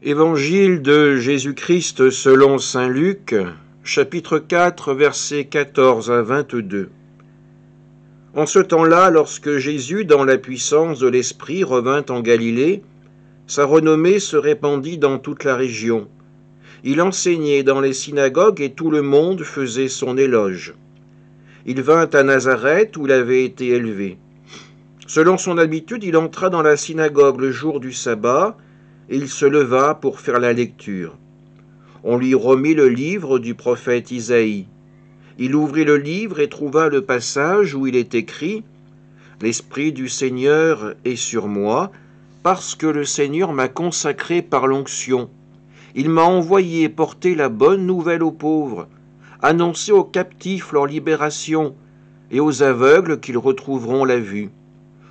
Évangile de Jésus-Christ selon saint Luc, chapitre 4, versets 14 à 22. En ce temps-là, lorsque Jésus, dans la puissance de l'Esprit, revint en Galilée, sa renommée se répandit dans toute la région. Il enseignait dans les synagogues et tout le monde faisait son éloge. Il vint à Nazareth où il avait été élevé. Selon son habitude, il entra dans la synagogue le jour du sabbat, et il se leva pour faire la lecture. On lui remit le livre du prophète Isaïe. Il ouvrit le livre et trouva le passage où il est écrit « L'Esprit du Seigneur est sur moi, parce que le Seigneur m'a consacré par l'onction. Il m'a envoyé porter la bonne nouvelle aux pauvres, annoncer aux captifs leur libération et aux aveugles qu'ils retrouveront la vue,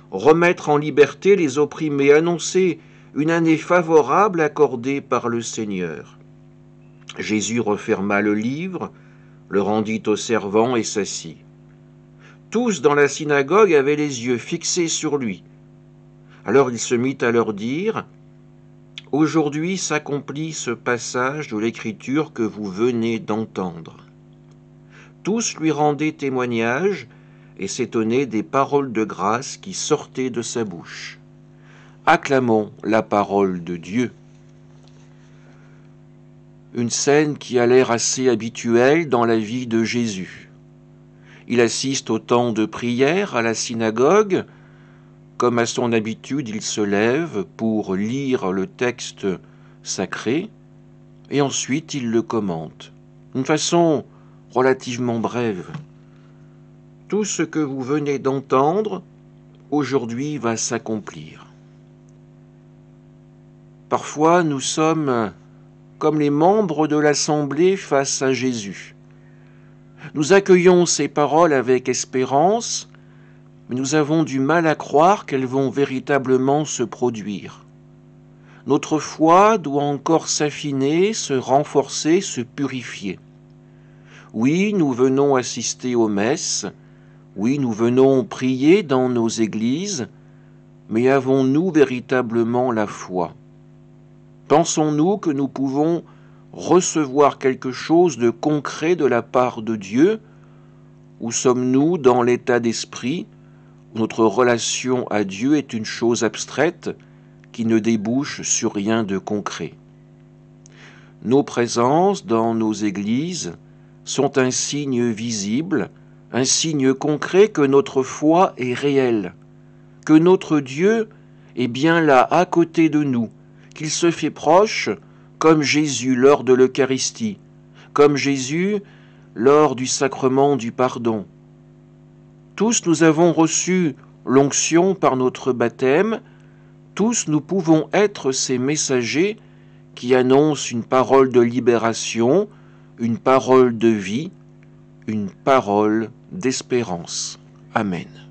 remettre en liberté les opprimés, annoncer une année favorable accordée par le Seigneur. » Jésus referma le livre, le rendit au servant et s'assit. Tous dans la synagogue avaient les yeux fixés sur lui. Alors il se mit à leur dire « Aujourd'hui s'accomplit ce passage de l'Écriture que vous venez d'entendre. » Tous lui rendaient témoignage et s'étonnaient des paroles de grâce qui sortaient de sa bouche. Acclamons la parole de Dieu. Une scène qui a l'air assez habituelle dans la vie de Jésus. Il assiste au temps de prière à la synagogue. Comme à son habitude, il se lève pour lire le texte sacré et ensuite il le commente d'une façon relativement brève. Tout ce que vous venez d'entendre aujourd'hui va s'accomplir. Parfois, nous sommes comme les membres de l'Assemblée face à Jésus. Nous accueillons ces paroles avec espérance, mais nous avons du mal à croire qu'elles vont véritablement se produire. Notre foi doit encore s'affiner, se renforcer, se purifier. Oui, nous venons assister aux messes, oui, nous venons prier dans nos églises, mais avons-nous véritablement la foi ? Pensons-nous que nous pouvons recevoir quelque chose de concret de la part de Dieu, ou sommes-nous dans l'état d'esprit où notre relation à Dieu est une chose abstraite qui ne débouche sur rien de concret ? Nos présences dans nos églises sont un signe visible, un signe concret que notre foi est réelle, que notre Dieu est bien là à côté de nous, qu'il se fait proche comme Jésus lors de l'Eucharistie, comme Jésus lors du sacrement du pardon. Tous nous avons reçu l'onction par notre baptême, tous nous pouvons être ces messagers qui annoncent une parole de libération, une parole de vie, une parole d'espérance. Amen.